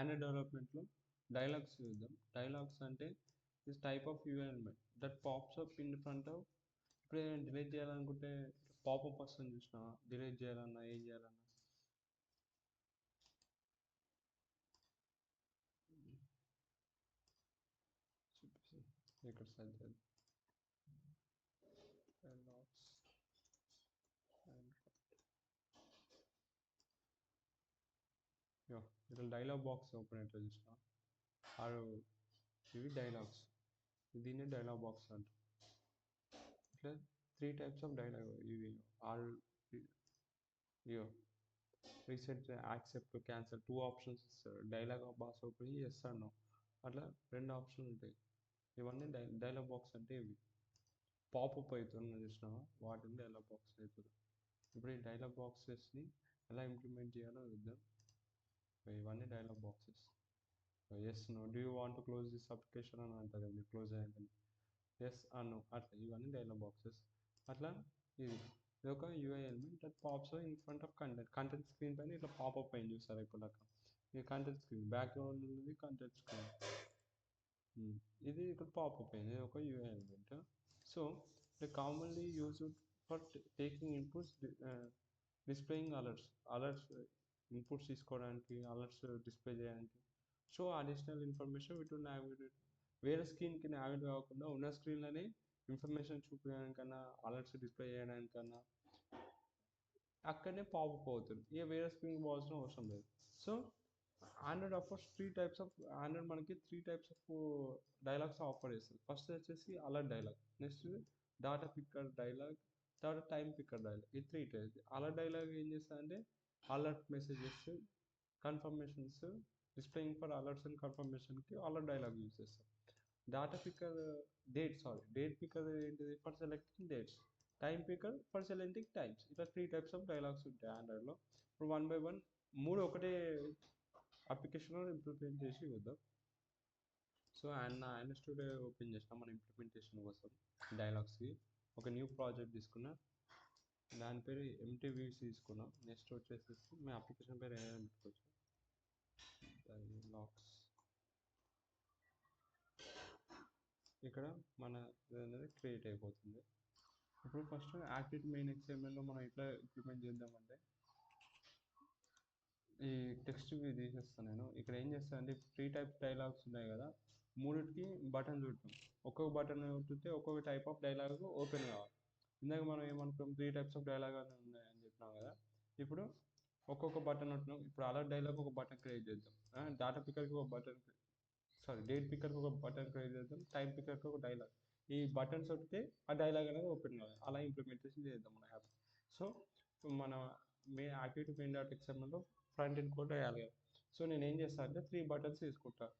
Android డెవలప్మెంట్లో dialogues చూద్దాం. Dialogues అంటే this type of UI element that pops up in front of. ఇప్పుడు ఏదైనా డిలీట్ చేయాలనుకుంటే పాపప్ వస్తుంది చూసినా, డిలీట్ చేయాలన్నా ఏం చేయాలన్నా. ఇక్కడ సెల్ చేద్దాం. డైలాగ్స్ ఇక్కడ డైలాగ్ బాక్స్ ఓపెన్ అయితే చూసినా, ఆరు ఇవి డైలాగ్స్, దీన్ని డైలాగ్ బాక్స్ అంటారు. ఇట్లా 3 టైప్స్ ఆఫ్ డైలాగ్ ఇవి ఆల్. ఇయో రీసెట్, యాక్సెప్ట్, క్యాన్సల్ 2 ఆప్షన్స్ ఇస్తారు. డైలాగ్ బాక్స్ ఓపెన్ ఎస్ అన్నా, అట్లా 2 ఆప్షన్లు ఉంటాయి. ఇవన్నీ డైలాగ్ బాక్స్ అంటే ఇవి పాపప్ అవుతుంది చూసినావా, వాటిని డైలాగ్ బాక్స్ అవుతుంది. ఇప్పుడు ఈ డైలాగ్ బాక్సెస్ని ఎలా ఇంప్లిమెంట్ చేయాలో చూద్దాం. ఇవన్నీ dialog boxes. Yes no, do you want to close this application అని అంటారు, మీరు క్లోజ్ అయ్యాక ఎస్ అను, అట్లా ఇవన్నీ డైలాగ్ బాక్సెస్. అట్లా ఇది ఒక UI element that pops in front of content screen పైన ఇట్లా పాపప్ అయింది చూస్తారు. ఇప్పుడు దాకా ఇది కంటెంట్ స్క్రీన్, బ్యాక్గ్రౌండ్ ఉన్నది కంటెంట్ స్క్రీన్, ఇది ఇక్కడ పాపప్ అయింది. ఇది ఒక UI element. So the commonly used for taking inputs, displaying alerts inputs తీసుకోవడానికి, అలర్ట్స్ డిస్ప్లే చేయడానికి. Show additional information with navigate, వేరే స్క్రీన్కి నావిగేట్ కాకుండా ఉన్న స్క్రీన్లోనే ఇన్ఫర్మేషన్ చూపించడానికన్నా, అలర్ట్స్ డిస్ప్లే చేయడానికన్నా అక్కడనే పాపప్ అవుతుంది. ఇక వేరే స్క్రీన్కి పోవాల్సిన అవసరం లేదు. So android offers 3 types of, android మనకి 3 టైప్స్ ఆఫ్ డైలాగ్స్ ఆఫర్ చేస్తుంది. ఫస్ట్ వచ్చేసి alert dialog, next data picker dialog, తర్వాత టైం పిక్కర్ డైలాగ్. ఈ 3 టైప్స్. అలర్ట్ డైలాగ్ ఏం చేస్తుందంటే alert messages, confirmations, displaying for alerts and కన్ఫర్మేషన్కి అలర్ట్ డైలాగ్ యూజ్ చేస్తాం. Data picker date picker ఏంటిది, for selecting dates. Time picker for selecting times. ఇట్లా 3 types of dialogues ఉంటాయి ఆండ్రాయిడ్లో. ఇప్పుడు 1 by 1 3 ఒకటే అప్లికేషన్లో ఇంప్లిమెంట్ చేసి చూద్దాం. సో ఆండ్రాయిడ్ స్టూడియో ఓపెన్ చేస్తాం మన ఇంప్లిమెంటేషన్ కోసం. డైలాగ్స్కి ఒక న్యూ ప్రాజెక్ట్ తీసుకున్నా, దాని పేరు MTVs తీసుకున్నాం. నెక్స్ట్ వచ్చేసి మీ అప్లికేషన్ పేరు ఏదైనా పెట్టుకోవచ్చు. డైలాగ్స్. ఇక్కడ మన అనేది క్రియేట్ అయిపోతుంది. ఇప్పుడు ఫస్ట్ యాక్టివిటీ మెయిన్ XMLలో మనం ఎట్లా ఇంప్లిమెంట్ చేద్దామంటే, ఈ టెక్స్ట్ వ్యూ తీసేస్తాను నేను. ఇక్కడ ఏం చేస్తానంటే 3 టైప్స్ డైలాగ్స్ ఉన్నాయి కదా, మూడిటికి బటన్ చుట్టాం. ఒక్కొక్క బటన్ చుట్టితే ఒక్కొక్క టైప్ ఆఫ్ డైలాగ్ ఓపెన్ కావాలి. ఇందాక మనం ఏమనుకున్నాం, 3 టైప్స్ ఆఫ్ డైలాగ్ అని ఉన్నాయని చెప్పినాం కదా. ఇప్పుడు ఒక్కొక్క బటన్ ఉంటున్నాం. ఇప్పుడు అలర్ట్ డైలాగ్ ఒక బటన్ క్రియేట్ చేద్దాం, డాటా పిక్కర్కి ఒక బటన్, డేట్ పిక్కర్కి ఒక బటన్ క్రియేట్ చేద్దాం, టైం పిక్కర్కి ఒక డైలాగ్. ఈ బటన్స్ వస్తే ఆ డైలాగ్ అనేది ఓపెన్ కావాలి. అలా ఇంప్లిమెంటేషన్ చేద్దాం మన యాప్. సో మన యాక్టివిటీ మెయిన్ డాట్ XMLలో ఫ్రంట్ ఎండ్ కోడ్ వేయాలి కదా. సో నేను ఏం చేస్తాను అంటే 3 బటన్స్ తీసుకుంటాను.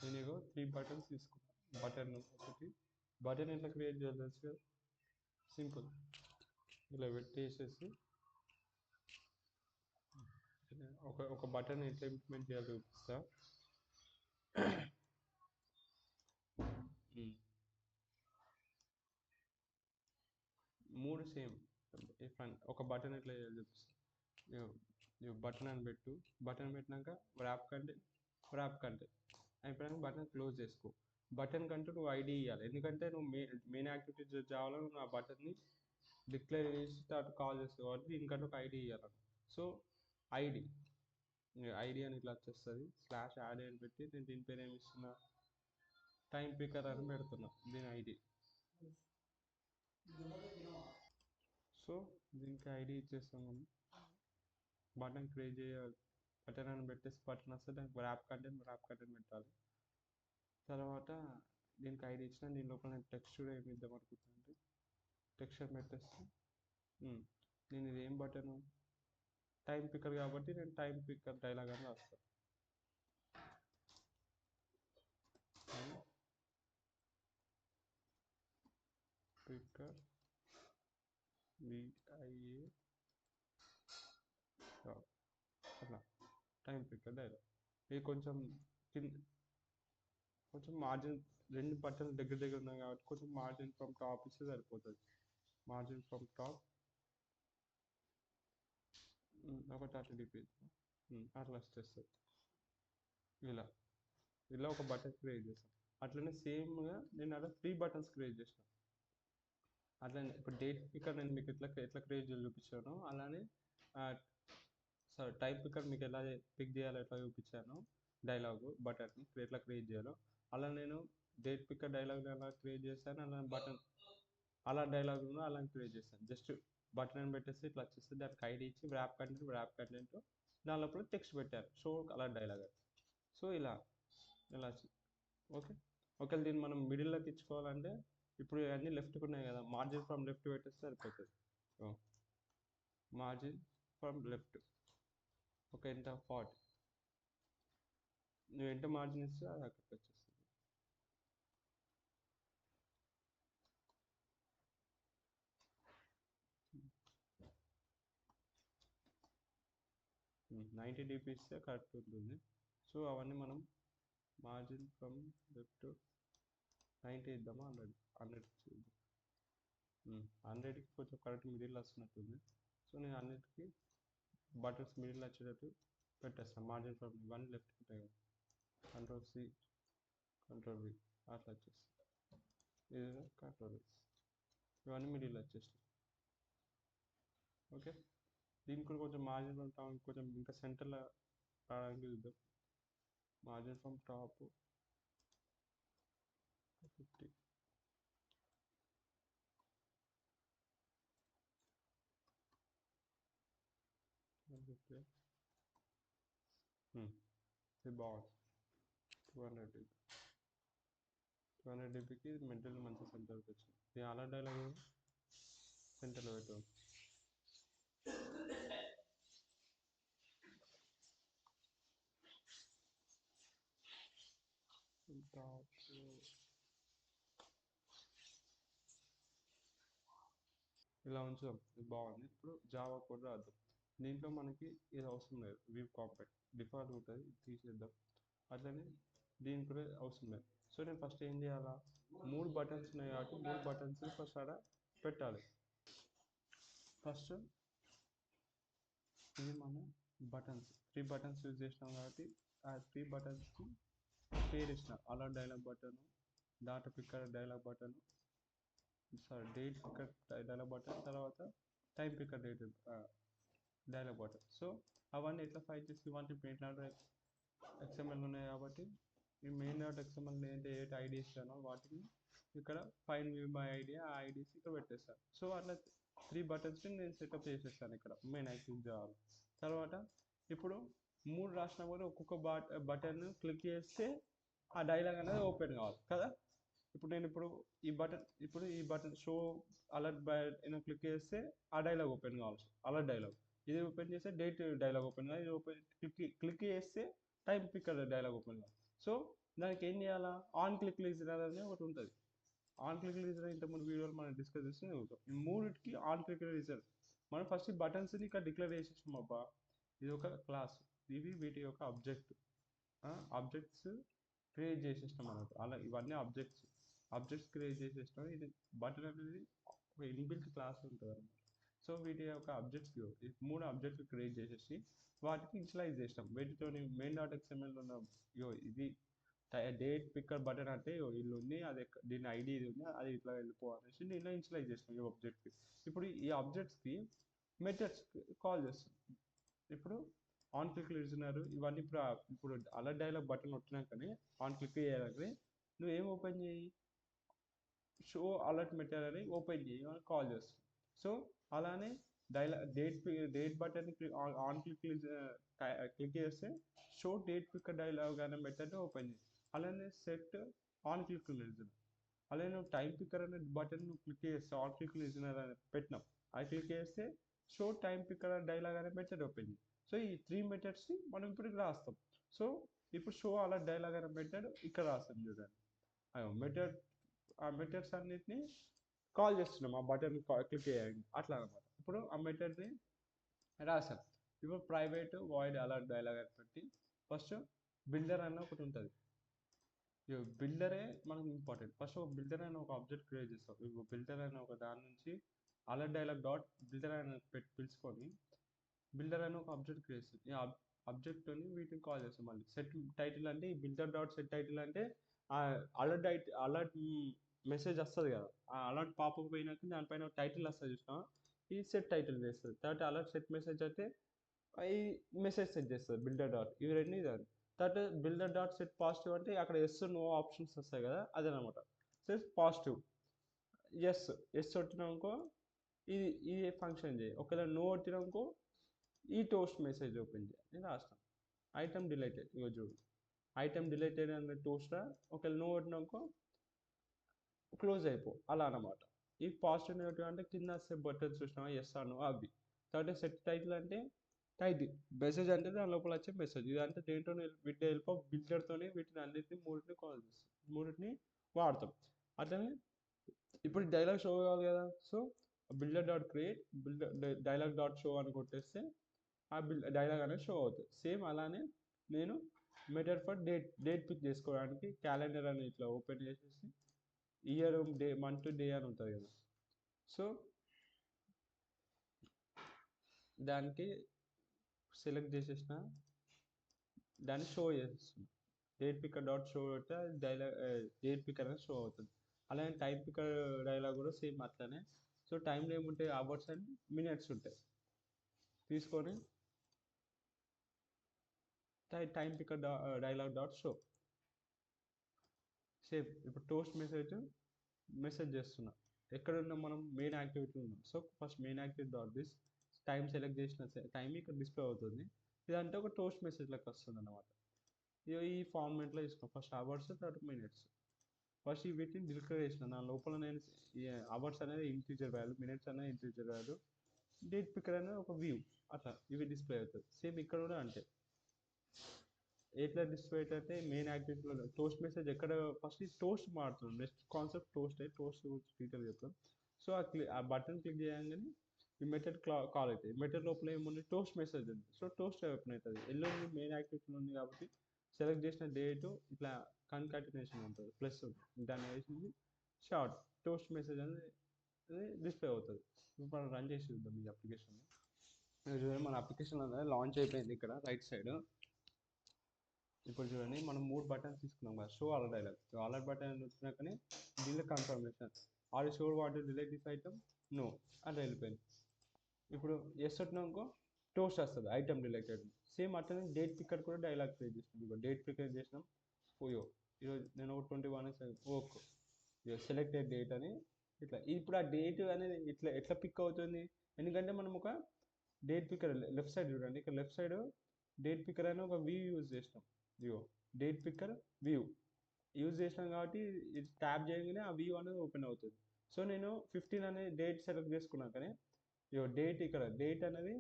నేను ఇగో 3 బటన్స్ తీసుకుంటాను. బటన్ ఒకటి, బటన్ ఎట్లా క్రియేట్ చేయాలి తెలుసు కదా, సింపుల్. ఇలా పెట్టేసేసి ఒక బటన్ ఎట్లా ఇంప్లిమెంట్ చేయాలి చూపిస్తా. మూడు సేమ్. ఒక బటన్ ఎట్లా చేయాలి చూపిస్తా. బటన్ అని పెట్టు, బటన్ పెట్టినాక ర్యాప్ కంటే అయిపోయాక బటన్ క్లోజ్ చేసుకో. బటన్ కంటూ నువ్వు ఐడి ఇవ్వాలి, ఎందుకంటే నువ్వు మెయిన్ యాక్టివిటీస్ కావాలని నువ్వు ఆ బటన్ని డిక్లేర్ చేసి తర్వాత కాల్ చేస్తావు కాబట్టి దీనికంటే ఒక ఐడి ఇవ్వాలి. సో ఐడి అని ఇట్లా వచ్చేస్తుంది. /యాడ్ అని పెట్టి నేను దీని పేరు ఏమి ఇస్తున్నా, టైం పికర్ అని పెడుతున్నా దీని ఐడి. సో దీనికి ఐడి ఇచ్చేస్తాం మనం. బటన్ క్రియేట్ చేయాలి, బటన్ అని పెట్టేసి బటన్ వస్తే దానికి ర్యాప్ కంటెంట్ పెట్టాలి. తర్వాత దీనికి ఐడి ఇచ్చిన దీని లోపల నేను టెక్స్చర్ ఏమి ఇద్దాం అనుకుంటున్నాను, టెక్స్చర్ పెట్టేస్తే నేను ఇది ఏం బటన్, టైం పిక్కర్ కాబట్టి నేను టైం పిక్కర్ డైలాగ్ అని రాస్తాను. పిక్కర్ అట్లా టైం పిక్కర్ డైలాగ్. ఇది కొంచెం మార్జిన్, 2 బటన్లు దగ్గర ఉన్నాయి కాబట్టి కొంచెం మార్జిన్ ఫ్రమ్ టాప్ ఇస్తే సరిపోతుంది. మార్జిన్ ఫ్రమ్ టాప్ ఒక 30 dp అట్లా వచ్చేస్తుంది. ఇలా ఇలా ఒక బటన్ క్రియేట్ చేస్తాం. అట్లనే సేమ్గా నేను అక్కడ 3 బటన్స్ క్రియేట్ చేసిన. అట్లనే ఇప్పుడు డేట్ పిక్కర్ నేను మీకు ఎట్లా క్రియేట్ చేయాలి చూపించానో అలానే సారీ టైప్ పిక్కర్ మీకు ఎలా పిక్ చేయాలో ఎట్లా చూపించానో డైలాగ్ బటన్ ఎట్లా క్రియేట్ చేయాలో అలా నేను డేట్ పిక్కర్ డైలాగ్ ఎలా క్రియేట్ చేస్తాను అలా బటన్ అలా డైలాగ్ను అలా క్రియేట్ చేస్తాను. జస్ట్ బటన్ అని పెట్టేసి ఇట్లా వచ్చేస్తే దానికి ఐడి ఇచ్చి వ్రాప్ కంటెంట్ దాని లోపల టెక్స్ట్ పెట్టారు షో అలా డైలాగ్. సో ఇలా ఓకే. ఒకవేళ దీన్ని మనం మిడిల్లోకి ఇచ్చుకోవాలంటే ఇప్పుడు అన్నీ లెఫ్ట్కి ఉన్నాయి కదా, మార్జిన్ ఫ్రమ్ లెఫ్ట్ పెట్టేస్తే సరిపోతుంది. మార్జిన్ ఫ్రమ్ లెఫ్ట్ ఒక ఎంత 40 నువ్వు ఎంత మార్జిన్ ఇస్తే అది అక్కడికి వచ్చేస్తుంది. 90 dp ఇస్తే కరెక్ట్ ఉంటుంది. సో అవన్నీ మనం మార్జిన్ ఫ్రమ్ లెఫ్ట్ 90 ఇద్దామా, 100 ఇద్దాం. 100కి కొంచెం కరెక్ట్ మిడిల్ వస్తున్నట్టుంది. సో నేను అన్నిటికీ బటన్స్ మిడిల్ వచ్చేటట్టు పెట్టేస్తాను. మార్జిన్ ఫ్రమ్ ఇవన్నీ లెఫ్ట్ ఉంటాయి కదా, కంట్రోల్ సి కంట్రోల్ వి అట్లా వచ్చేస్తాయి. ఇది కంట్రోల్ వి ఇవన్నీ మిడిల్ వచ్చేస్తాయి. ఓకే. దీనికి కూడా కొంచెం మార్జిన్ ఉంటాం, కొంచెం ఇంకా సెంటర్లో రావడానికి చూద్దాం. Margin from top 50 150. ఇది బాగుంది. 200 dpకి మెంటల్ మంచి సెంటర్కి వచ్చింది. ఇది అలా డైలాగ్ సెంటర్లో పెట్టాం. ఇలా ఉంచుదాం. ఇది బాగుంది. ఇప్పుడు జావా కోడ్ రాద్దాం. దీంట్లో మనకి ఇది అవసరం లేదు, వ్యూ కాంపాక్ట్ డిఫాల్ట్ ఉంటుంది, ఇది తీసేద్దాం. అట్లనే దీని కూడా అవసరం లేదు. సో నేను ఫస్ట్ ఏం చేయాలా, 3 బటన్స్ ఉన్నాయి కాబట్టి 3 బటన్స్ ఫస్ట్ ఆడ పెట్టాలి. ఫస్ట్ ఇది మన బటన్స్ 3 బటన్స్ యూజ్ చేసినాం కాబట్టి ఆ 3 బటన్స్కి పేరు ఇచ్చిన అలా dialog button, data picker dialog button, sorry date picker dialog button, తర్వాత time picker dialog button. So అవన్నీ ఎట్లా ఫైల్ చేసి ఇవన్నీ మెయిన్ డాట్ ఎక్స్ఎంఎల్ ఉన్నాయి కాబట్టి ఈ మెయిన్ డాట్ ఎక్స్ఎంఎల్ ఏంటంటే ఏ ఐడి ఇస్తానో వాటిని ఇక్కడ ఫైన్ వ్యూ బై ఐడి ఆ ఐడీస్ ఇక్కడ పెట్టేస్తాను. సో అట్లా 3 బటన్స్ని నేను సెటప్ చేసేస్తాను ఇక్కడ మెయిన్ ఐక్లిక్ చేయాలి. తర్వాత ఇప్పుడు 3 రాసినా కూడా ఒక్కొక్క బటన్ క్లిక్ చేస్తే ఆ డైలాగ్ అనేది ఓపెన్ కావాలి కదా. ఇప్పుడు నేను ఈ బటన్ షో అలర్ట్ బై నేను క్లిక్ చేస్తే ఆ డైలాగ్ ఓపెన్ కావాలి, అలర్ట్ డైలాగ్. ఇది ఓపెన్ చేస్తే డేట్ డైలాగ్ ఓపెన్ కావాలి, ఇది ఓపెన్ క్లిక్ చేస్తే టైం పిక్కర్ డైలాగ్ ఓపెన్ కావాలి. సో దానికి ఏం చేయాలా, ఆన్ క్లిక్ లిజనర్ అనేది ఒకటి ఉంటుంది. ఆన్ క్లిక్ లిజనర్ ఇంతకుముందు వీడియోలో మనం డిస్కస్ చేస్తే ఈ మూడిటికి ఆన్ క్లిక్ లిజనర్ మనం ఫస్ట్ బటన్స్ని ఇక్కడ డిక్లేర్ చేసేసాం. అబ్బా ఇది ఒక క్లాస్, ఇవి వీటి యొక్క ఆబ్జెక్ట్స్ క్రియేట్ చేసేసినాం అన్నట్టు. అలా ఇవన్నీ ఆబ్జెక్ట్స్ క్రియేట్ చేసేసినాం. ఇది బటన్ అనేది ఒక ఇన్బిల్ట్ క్లాస్ ఉంటుంది అన్నమాట. సో వీటి యొక్క ఆబ్జెక్ట్స్ ఈ 3 ఆబ్జెక్ట్లు క్రియేట్ చేసేసి వాటికి ఇనిషియలైజ్ చేసినాం. వీటితో మెయిన్ డాట్ ఎక్స్ఎంఎల్ ఉన్న ఇది డేట్ పిక్కర్ బటన్ అంటే ఇల్లు ఉంది, అది దీని ఐడి ఇది ఉంది, అది ఇట్లా వెళ్ళిపోవాలనేసి దీనిలో ఇనిషియలైజ్ చేసినాం ఈ ఆబ్జెక్ట్కి. ఇప్పుడు ఈ ఆబ్జెక్ట్స్కి మెథడ్స్ కాల్ చేస్తాం. ఇప్పుడు ఆన్ క్లిక్ లిజనర్ ఇవన్నీ ఇప్పుడు అలర్ట్ డైలాగ్ బటన్ వచ్చినాకనే ఆన్ క్లిక్ చేయాలని నువ్వు ఏం ఓపెన్ చేయి, షో అలర్ట్ మెథడ్ అని ఓపెన్ చేయి కాల్ చేస్తాం. సో అలానే డేట్ బటన్ ఆన్ క్లిక్ చేస్తే షో డేట్ పిక్కర్ డైలాగ్ అనే మెథడ్ ఓపెన్ చేయి. అలానే సెట్ ఆన్ క్లిక్ లిజనర్. అలానే నువ్వు టైం పిక్కర్ అనే బటన్ నువ్వు క్లిక్ చేస్తే ఆన్ క్లిక్ లిజనర్ అని పెట్టినాం, అది క్లిక్ చేస్తే షో టైం పిక్కర్ డైలాగ్ అనే మెథడ్ ఓపెన్ చేయి. సో ఈ 3 మెథడ్స్ని మనం ఇప్పుడు రాస్తాం. సో ఇప్పుడు షో అలా డైలాగ్ అనే మెథడ్ ఇక్కడ రాస్తాం చూడండి. మెథడ్ ఆ మెథడ్స్ అన్నిటిని కాల్ చేస్తున్నాం ఆ బటన్ క్లిక్ చేయండి అట్లా అనమాట. ఇప్పుడు ఆ మెథడ్ని రాసాం. ఇప్పుడు ప్రైవేట్ వాయిడ్ అలర్ట్ డైలాగ్ అని పెట్టి ఫస్ట్ బిల్డర్ అన్న ఒకటి ఉంటుంది. బిల్డరే మనకు ఇంపార్టెంట్. ఫస్ట్ ఒక బిల్డర్ అని ఒక ఆబ్జెక్ట్ క్రియేట్ చేస్తాం. ఇప్పుడు బిల్డర్ అని ఒక దాని నుంచి అలర్ట్ డైలాగ్ డాట్ బిల్డర్ అని పిలుచుకొని బిల్డర్ అని ఒక ఆబ్జెక్ట్ క్రియేట్ చేస్తుంది. ఈ ఆబ్జెక్ట్ని వీటిని కాల్ చేస్తాం. మళ్ళీ సెట్ టైటిల్ అంటే ఈ బిల్డర్ డాట్ సెట్ టైటిల్ అంటే అలర్ట్ మెసేజ్ వస్తుంది కదా, ఆ అలర్ట్ పాపకు పోయినాక దానిపైన టైటిల్ వస్తుంది చూసినా, ఈ సెట్ టైటిల్ చేస్తుంది. తర్వాత అలర్ట్ సెట్ మెసేజ్ అయితే ఈ మెసేజ్ సెట్ చేస్తుంది బిల్డర్ డాట్. ఇవి రెండు ఇది. తర్వాత బిల్డర్ డాట్ సెట్ పాజిటివ్ అంటే అక్కడ ఎస్ నో ఆప్షన్స్ వస్తాయి కదా, అదనమాట. సెట్ పాజిటివ్ ఎస్, ఎస్ కొట్టినాకో ఇది ఫంక్షన్ చేయి. ఒకవేళ నో కొట్టినాకో ఈ టోస్ట్ మెసేజ్ ఓపెన్ చేయాలి. నేను రాస్తాను ఐటమ్ డిలేటెడ్. ఇగో చూడు, ఐటమ్ డిలేటెడ్ అనే టోస్ట్రా, ఒకవేళ నో కొట్టినాకో క్లోజ్ అయిపో, అలా అనమాట. ఈ పాజిటివ్ నెగిటివ్ అంటే కింద వస్తే బటన్స్ చూసినావా, ఎస్ అను అవి. తర్వాత సెట్ టైటిల్ అంటే టైటిల్, మెసేజ్ అంటే దాని లోపల వచ్చే మెసేజ్. ఇదంటే దేంట్లో వీటి హెల్ప్ ఆఫ్ బిల్డర్తోనే వీటిని అన్నింటినీ మూడింటిని కాల్ చేస్తాం, మూడింటిని వాడతాం. అట్లనే ఇప్పుడు డైలాగ్ షో కావాలి కదా, so builder dot create builder dialogue dot show అని కొట్టేస్తే ఆ డైలాగ్ అనేది షో అవుతుంది. సేమ్ అలానే నేను మెథడ్ ఫర్ డేట్ పిక్ చేసుకోవడానికి క్యాలెండర్ అని ఇట్లా ఓపెన్ చేసేసి ఇయర్ డే మంత్ డే అని ఉంటుంది కదా, సో దానికి సెలెక్ట్ చేసేసిన దాన్ని షో చేసేస్తున్నా. డేట్ పిక్కర్ డాట్ షో అయితే డైలాగ్ డేట్ పిక్కర్ అనేది షో అవుతుంది. అలాగే టైం పిక్కర్ డైలాగ్ కూడా సేమ్ అట్లనే. సో టైంలో ఏముంటాయి, అవర్స్ అండ్ మినిట్స్ ఉంటాయి. తీసుకొని time picker dialog dot show same. ఇప్పుడు టోస్ట్ మెసేజ్ చేస్తున్నా. ఎక్కడ ఉన్నాం మనం, మెయిన్ యాక్టివిటీ ఉన్నాం. So first main activity dot this time select చేసిన టైం ఇక్కడ డిస్ప్లే అవుతుంది. ఇదంటే ఒక టోస్ట్ మెసేజ్ లెక్క వస్తుంది అనమాట. ఈ ఫార్మాట్లో ఇస్తాం. ఫస్ట్ అవర్స్, తర్వాత మినిట్స్. ఫస్ట్ వీటిని డిక్లేర్ చేసిన నా లోపల నేను అవర్స్ అనేది ఇంటీజర్ వాల్యూ, మినిట్స్ అనేది ఇంటీజర్ వాల్యూ, డేట్ పిక్కర్ అనేది ఒక వ్యూ, అట్లా ఇవి డిస్ప్లే అవుతుంది. సేమ్ ఇక్కడ కూడా అంటే ఎట్లా డిస్ప్లే అయితే మెయిన్ యాక్టివిటీలో టోస్ట్ మెసేజ్ ఎక్కడ ఫస్ట్ టోస్ట్ మారుతుంది. నెక్స్ట్ కాన్సెప్ట్ టోస్ట్ డీటెయిల్ చెప్తాం. సో ఆ బటన్ క్లిక్ చేయగానే ఈ మెథడ్ కాల్ అవుతుంది. మెథడ్ లోపల ఏముంది, టోస్ట్ మెసేజ్ ఉంది. సో టోస్ట్ ఓపెన్ అవుతుంది. ఎల్లో మెయిన్ యాక్టివిటీలో ఉంది కాబట్టి సెలెక్ట్ చేసిన డేటు ఇట్లా కన్కాటినేషన్ ఉంటుంది, ప్లస్ దాన్ని వేసింది షార్ట్ టోస్ట్ మెసేజ్ అనేది డిస్ప్లే అవుతుంది. ఇప్పుడు మనం రన్ చేసి చూద్దాం ఈ అప్లికేషన్. మన అప్లికేషన్ అనేది లాంచ్ అయిపోయింది ఇక్కడ రైట్ సైడ్. ఇప్పుడు చూడండి, మనం 3 బటన్స్ తీసుకున్నాం కదా, show alert dialog. Alert button వచ్చినాకనే దీనిలో confirmation are sure what delete this item, no అని వెళ్ళిపోయింది. ఇప్పుడు ఎస్ వచ్చినాకో టోస్ట్ వస్తుంది ఐటమ్ డిలీటెడ్. సేమ్ అట్లనే డేట్ పిక్కర్ కూడా డైలాగ్ క్రియేట్ చేసినాం. ఇప్పుడు డేట్ పిక్కర్ చేసినాం. పోయో ఈరోజు నేను 21 ఓకే, సెలెక్టెడ్ డేట్ అని ఇట్లా. ఇప్పుడు ఆ డేట్ అనేది ఎట్లా పిక్ అవుతుంది, ఎందుకంటే మనం ఒక డేట్ పిక్కర్ లెఫ్ట్ సైడ్ చూడండి, ఇక్కడ లెఫ్ట్ సైడ్ డేట్ పిక్కర్ అని ఒక వ్యూ యూజ్ చేసినాం. ఇగో డేట్ పిక్కర్ వ్యూ యూజ్ చేసినాం కాబట్టి ఇది ట్యాప్ చేయగానే ఆ వ్యూ అనేది ఓపెన్ అవుతుంది. సో నేను 15 అనే డేట్ సెలెక్ట్ చేసుకున్నాకనే ఇగో డేట్, ఇక్కడ డేట్ అనేది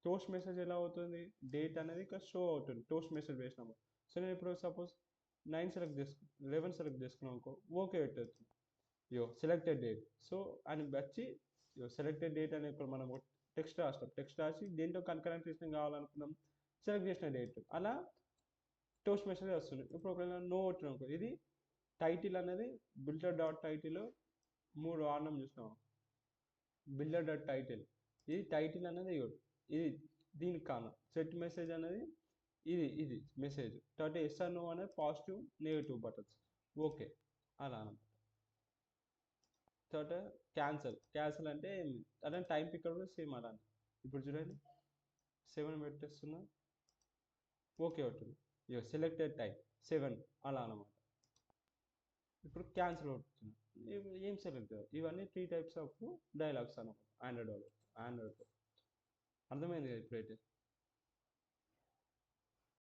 టోస్ట్ మెసేజ్ ఎలా అవుతుంది, డేట్ అనేది ఇక్కడ షో అవుతుంది టోస్ట్ మెసేజ్ వేసినాము. సో నేను ఇప్పుడు సపోజ్ 11 సెలెక్ట్ చేసుకున్నాం అనుకో, ఓకే పెట్టచ్చు. ఇగో సెలెక్టెడ్ డేట్. సో అని వచ్చి ఇగో సెలెక్టెడ్ డేట్ అని ఇప్పుడు మనం టెక్స్ట్ రాస్తాం. టెక్స్ట్ రాసి దేంట్లో కన్కరెంట్ కావాలనుకున్నాం, సెలెక్ట్ చేసిన డేట్, అలా టోస్ట్ మెసేజ్ వస్తుంది. ఇప్పుడు ఒకవేళ నో కొట్టినాం, ఇది టైటిల్ అనేది బిల్డర్ డాట్ టైటిల్ 3 వాడినాం చూసినాం. బిల్డర్ డాట్ టైటిల్, ఇది టైటిల్ అనేది ఇది దీనికి కారణం. సెట్ మెసేజ్ అనేది ఇది మెసేజ్. తర్వాత ఎస్ఆర్ నో అనేది పాజిటివ్ నెగిటివ్ బటన్స్, ఓకే అలా అనమాట. తర్వాత క్యాన్సల్ అంటే అదే టైం పిక్కర్ కూడా సేమ్ అలానే. ఇప్పుడు చూడండి 7 పెట్టేస్తున్నా, ఓకే అవుతుంది. ఇక సెలెక్టెడ్ టైం 7 అలా అనమాట. ఇప్పుడు క్యాన్సిల్ అవుతుంది, ఏం సెలెక్ట్. ఇవన్నీ 3 టైప్స్ ఆఫ్ డైలాగ్స్ అనమాట ఆండ్రాయిడ్లో. అర్థమైంది కదా ఇప్పుడైతే.